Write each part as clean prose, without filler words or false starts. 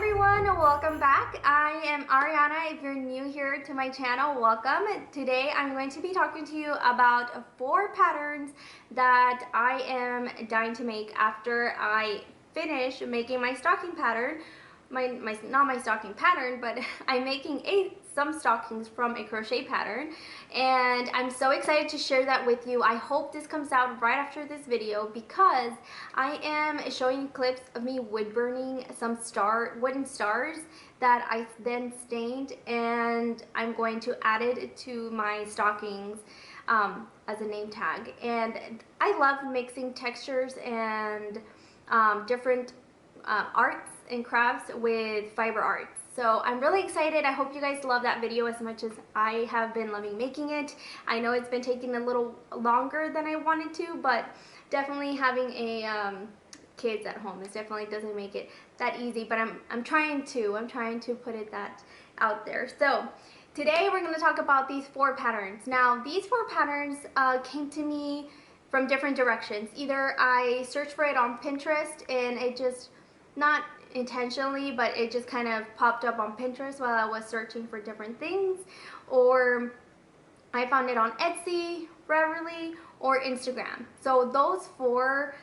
everyone, welcome back. I am Ariana. If you're new here to my channel, welcome. Today I'm going to be talking to you about 4 patterns that I am dying to make after I finish making my stocking pattern. Not my stocking pattern, but I'm making some stockings from a crochet pattern, and I'm so excited to share that with you. I hope this comes out right after this video because I am showing clips of me wood burning some wooden stars that I then stained, and I'm going to add it to my stockings as a name tag. And I love mixing textures and different arts and crafts with fiber arts. So I'm really excited. I hope you guys love that video as much as I have been loving making it. I know it's been taking a little longer than I wanted to, but definitely having a kids at home definitely doesn't make it that easy, but I'm trying to put it that out there. So today we're going to talk about these 4 patterns. Now these 4 patterns came to me from different directions. Either I searched for it on Pinterest and it just, not intentionally, but it just kind of popped up on Pinterest while I was searching for different things, or I found it on Etsy, Reverly, or Instagram. So those 4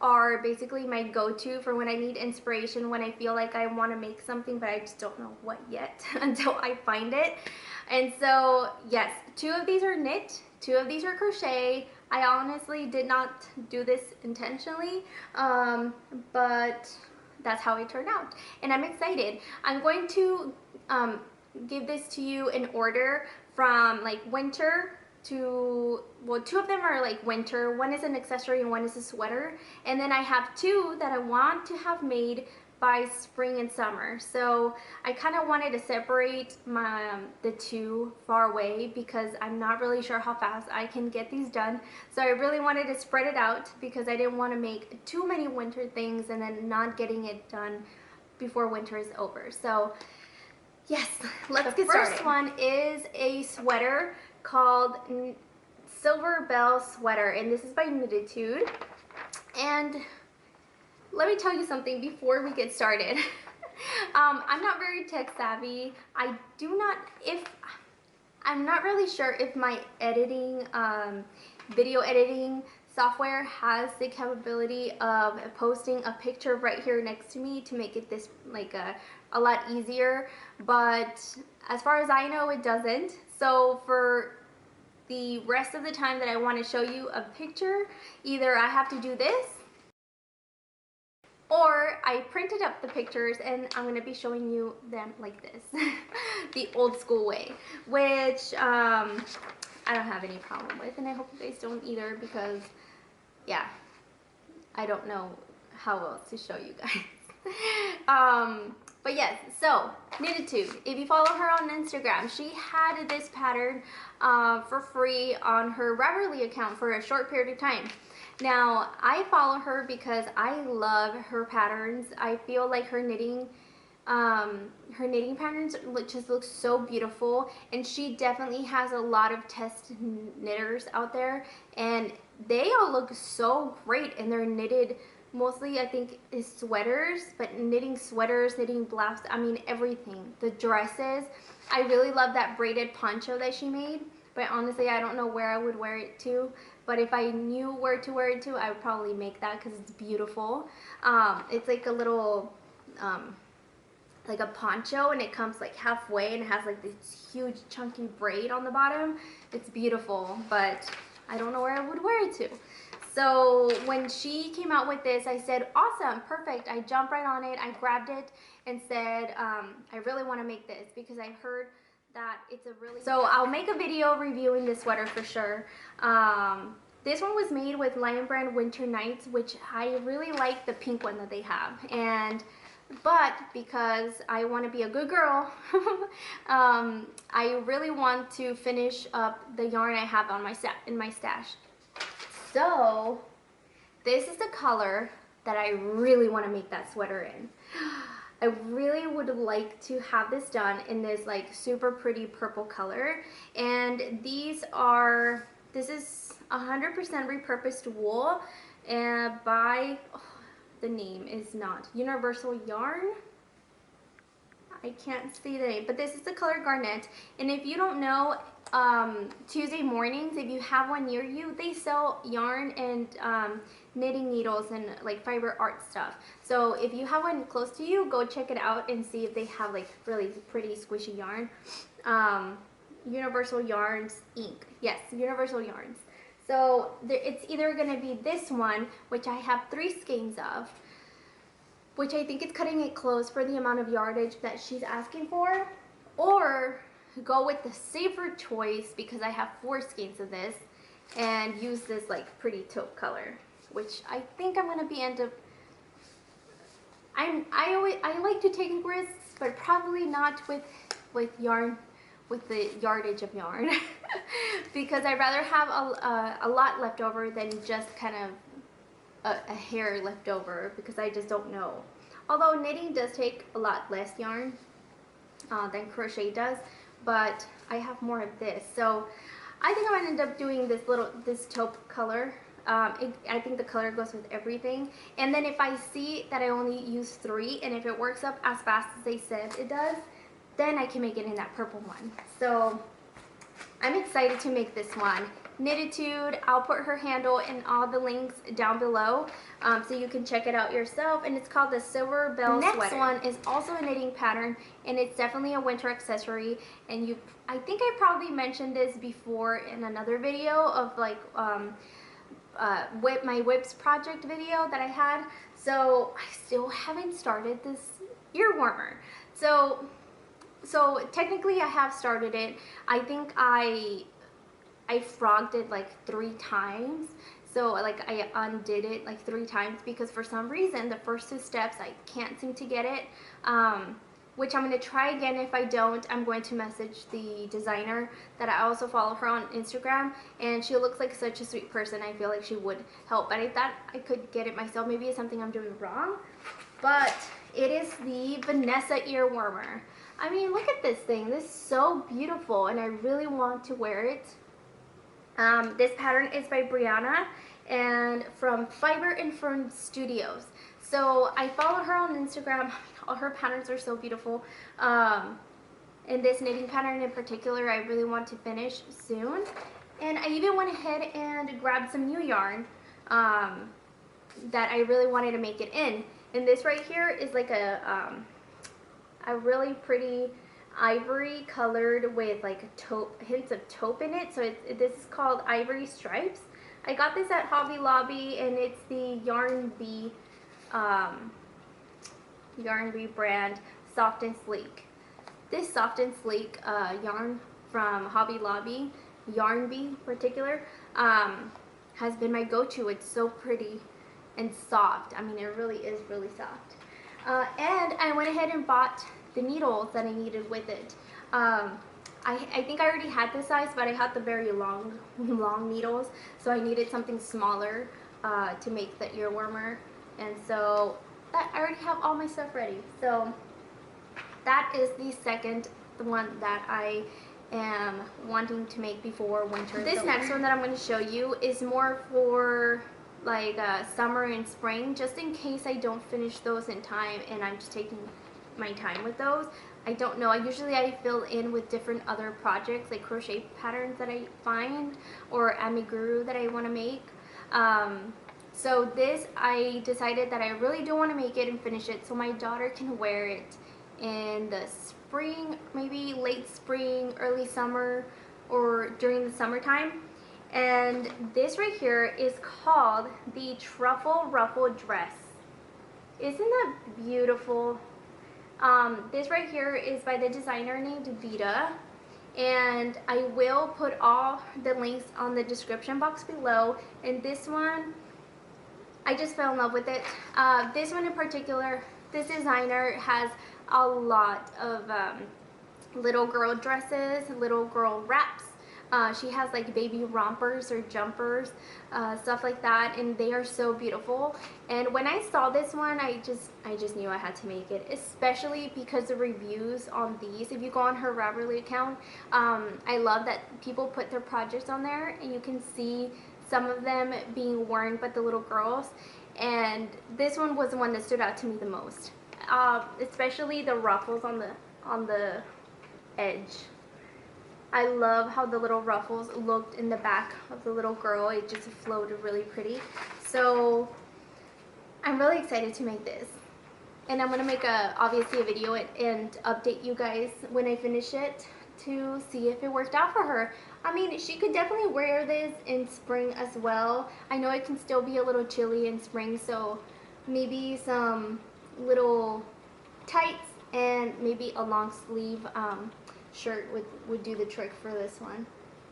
are basically my go-to for when I need inspiration, when I feel like I want to make something but I just don't know what yet until I find it. And so yes, 2 of these are knit, 2 of these are crochet. I honestly did not do this intentionally, but that's how it turned out, and I'm excited. I'm going to give this to you in order from like winter to, well, 2 of them are like winter, 1 is an accessory and 1 is a sweater, and then I have 2 that I want to have made by spring and summer. So I kind of wanted to separate the 2 far away because I'm not really sure how fast I can get these done. So I really wanted to spread it out because I didn't want to make too many winter things and then not getting it done before winter is over. So yes, let's get started. The first one is a sweater called Silver Bell Sweater, and this is by Knititude. And let me tell you something before we get started. I'm not very tech savvy. I'm not really sure if my editing, video editing software has the capability of posting a picture right here next to me to make it this like a lot easier, but as far as I know it doesn't. So for the rest of the time that I want to show you a picture, either I have to do this or I printed up the pictures and I'm going to be showing you them like this, the old school way, which I don't have any problem with, and I hope you guys don't either because, yeah, I don't know how else to show you guys. But yes, so Knititude, if you follow her on Instagram, she had this pattern for free on her Reverly account for a short period of time. Now, I follow her because I love her patterns. I feel like her knitting patterns just look so beautiful, and she definitely has a lot of test knitters out there, and they all look so great, and they're knitted mostly, I think, is sweaters, but knitting sweaters, knitting blouses, I mean everything. The dresses, I really love that braided poncho that she made, but honestly I don't know where I would wear it to, but if I knew where to wear it to, I would probably make that because it's beautiful. It's like a little like a poncho, and it comes like halfway and it has like this huge chunky braid on the bottom. It's beautiful, but I don't know where I would wear it to. So when she came out with this, I said, awesome, perfect. I jumped right on it. I grabbed it and said, I really want to make this because I heard that it's a really... So I'll make a video reviewing this sweater for sure. This one was made with Lion Brand Winter Nights, which I really like the pink one that they have. But because I want to be a good girl, I really want to finish up the yarn I have on in my stash. So this is the color that I really want to make that sweater in. I really would like to have this done in this like super pretty purple color, and this is 100% repurposed wool and by the name is not Universal Yarn. I can't see the name, but this is the color Garnet. And if you don't know, Tuesday mornings, if you have one near you, they sell yarn and knitting needles and like fiber art stuff. So if you have one close to you, go check it out and see if they have like really pretty squishy yarn. Universal Yarns Inc. Yes, Universal Yarns. So it's either going to be this one, which I have 3 skeins of, which I think is cutting it close for the amount of yardage that she's asking for, or go with the safer choice because I have 4 skeins of this and use this like pretty taupe color, which I think I'm gonna be I like to take risks, but probably not with yarn, with the yardage of yarn because I'd rather have a lot left over than just kind of a hair left over, because I just don't know. Although knitting does take a lot less yarn than crochet does, but I have more of this. So I think I'm gonna end up doing this taupe color. I think the color goes with everything. And then if I see that I only use 3 and if it works up as fast as they said it does, then I can make it in that purple one. So I'm excited to make this one. Knititude, I'll put her handle and all the links down below so you can check it out yourself, and it's called the Silver Bell Sweater. Next one is also a knitting pattern, and it's definitely a winter accessory, and I think I probably mentioned this before in another video of like my whips project video that I had. So I still haven't started this ear warmer. So technically I have started it. I think I frogged it like 3 times. So like I undid it like 3 times because for some reason the first 2 steps I can't seem to get it. Which I'm going to try again. If I don't, I'm going to message the designer that I also follow her on Instagram, and she looks like such a sweet person. I feel like she would help, but I thought I could get it myself. Maybe it's something I'm doing wrong, but it is the Vanessa ear warmer. I mean, look at this thing. This is so beautiful, and I really want to wear it. This pattern is by Ariana and from Fiber and Fern Studios. So I followed her on Instagram. I mean, all her patterns are so beautiful. And this knitting pattern in particular, I really want to finish soon. And I even went ahead and grabbed some new yarn that I really wanted to make it in. And this right here is like a really pretty ivory colored with like hints of taupe in it. So this is called Ivory Stripes. I got this at Hobby Lobby, and it's the Yarn Bee brand, Soft and Sleek. This Soft and Sleek yarn from Hobby Lobby, Yarn Bee in particular, has been my go-to. It's so pretty and soft. I mean, it really is really soft. And I went ahead and bought the needles that I needed with it. I think I already had this size, but I had the very long needles, so I needed something smaller to make the ear warmer. And so I already have all my stuff ready. So that is the second one that I am wanting to make before winter. This next one that I'm going to show you is more for like summer and spring, just in case I don't finish those in time and I'm just taking my time with those. I don't know. Usually I fill in with different other projects, like crochet patterns that I find, or amigurumi that I want to make. So this, I decided that I really do want to make it and finish it so my daughter can wear it in the spring, maybe late spring, early summer, or during the summertime. And this right here is called the Truffle Ruffle Dress. Isn't that beautiful? This right here is by the designer named Vita, and I will put all the links on the description box below. And this one, I just fell in love with it. This one in particular, this designer has a lot of little girl dresses, little girl wraps. She has like baby rompers or jumpers, stuff like that, and they are so beautiful. And when I saw this one, I just knew I had to make it, especially because the reviews on these, if you go on her Ravelry account, I love that people put their projects on there and you can see some of them being worn by the little girls, and this one was the one that stood out to me the most, especially the ruffles on the edge. I love how the little ruffles looked in the back of the little girl. It just floated really pretty. So I'm really excited to make this. And I'm going to make obviously a video and update you guys when I finish it to see if it worked out for her. I mean, she could definitely wear this in spring as well. I know it can still be a little chilly in spring, so maybe some little tights and maybe a long sleeve shirt would do the trick for this one.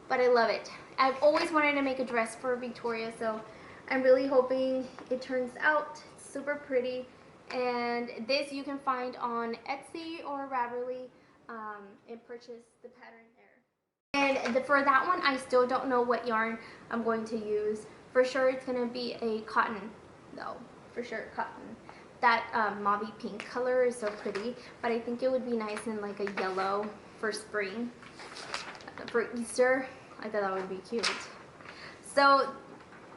But I love it. I've always wanted to make a dress for Victoria, so I'm really hoping it turns out super pretty. And this you can find on Etsy or Ravelry, and purchase the pattern there. And for that one, I still don't know what yarn I'm going to use. For sure it's going to be a cotton though, for sure cotton. That mauvey pink color is so pretty, but I think it would be nice in like a yellow for spring. For Easter, I thought that would be cute. So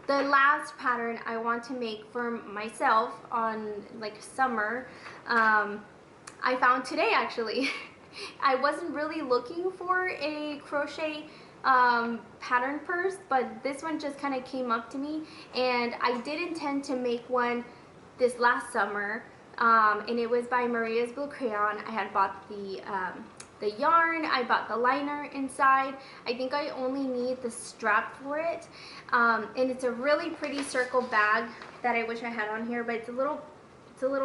the last pattern I want to make for myself on like summer, I found today actually. I wasn't really looking for a crochet pattern purse, but this one just kind of came up to me, and I did intend to make one this last summer, and it was by Maria's Blue Crayon. I had bought the yarn, I bought the liner inside. I think I only need the strap for it, and it's a really pretty circle bag that I wish I had on here, but it's a little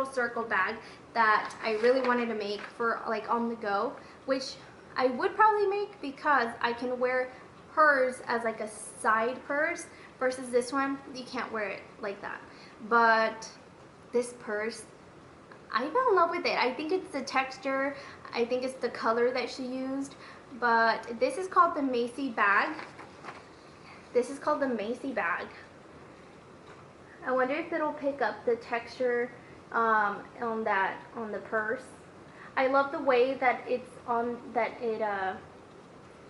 circle bag that I really wanted to make for like on the go, which I would probably make because I can wear hers as like a side purse versus this one, you can't wear it like that. But this purse, I fell in love with it. I think it's the texture, I think it's the color that she used, but this is called the Maisie Bag. This is called the Maisie Bag. I wonder if it'll pick up the texture on the purse. I love the way that it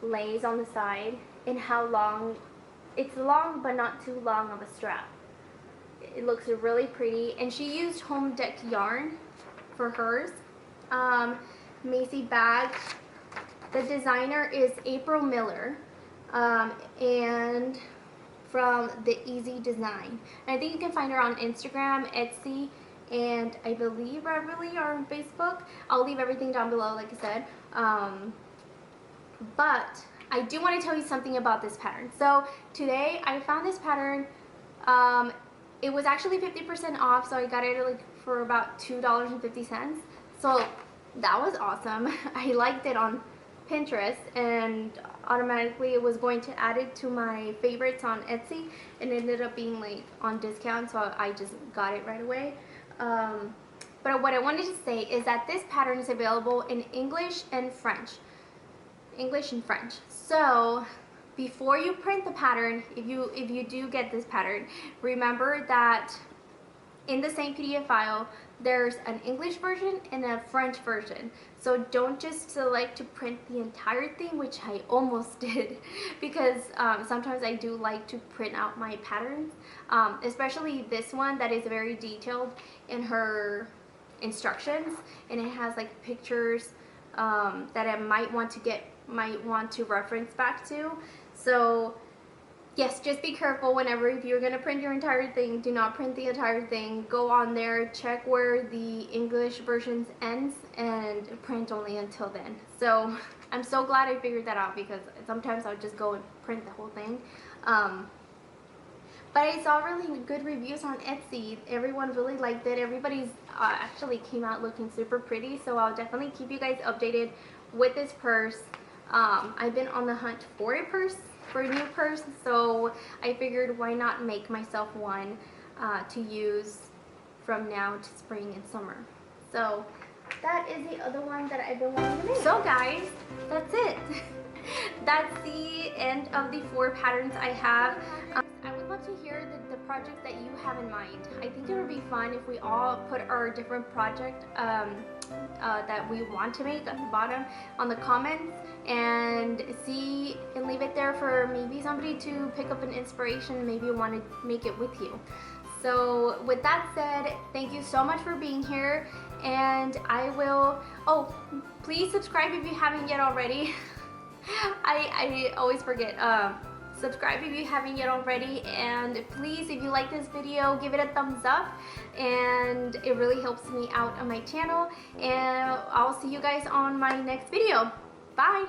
lays on the side, and how long it's long but not too long of a strap. It looks really pretty, and she used home deck yarn for hers. Maisie Bag, the designer is April Miller, and from the Easy Design. And I think you can find her on Instagram, Etsy, and I believe Ravelry or on Facebook. I'll leave everything down below, like I said. But I do want to tell you something about this pattern. So today I found this pattern. It was actually 50% off, so I got it like for about $2.50. So that was awesome. I liked it on Pinterest, and automatically it was going to add it to my favorites on Etsy, and it ended up being like on discount, so I just got it right away. But what I wanted to say is that this pattern is available in English and French. English and French. So before you print the pattern, if you do get this pattern, remember that in the same PDF file there's an English version and a French version. So don't just select to print the entire thing, which I almost did, because sometimes I do like to print out my patterns, especially this one that is very detailed in her instructions, and it has like pictures that I might want to reference back to. So yes, just be careful whenever, if you're going to print your entire thing, do not print the entire thing. Go on there, check where the English version ends, and print only until then. So I'm so glad I figured that out, because sometimes I would just go and print the whole thing. But I saw really good reviews on Etsy. Everyone really liked it. Everybody's actually came out looking super pretty, so I'll definitely keep you guys updated with this purse. I've been on the hunt for a new purse, so I figured why not make myself one to use from now to spring and summer. So that is the other one that I've been wanting to make. So guys, that's it. That's the end of the 4 patterns I have. I would love to hear the projects that you have in mind. I think it would be fun if we all put our different project that we want to make at the bottom on the comments, and see and leave it there for maybe somebody to pick up an inspiration, maybe want to make it with you. So with that said, thank you so much for being here, and I will, oh, please subscribe if you haven't yet already. I always forget. Subscribe if you haven't yet already, and please, if you like this video, give it a thumbs up, and it really helps me out on my channel. And I'll see you guys on my next video. Bye.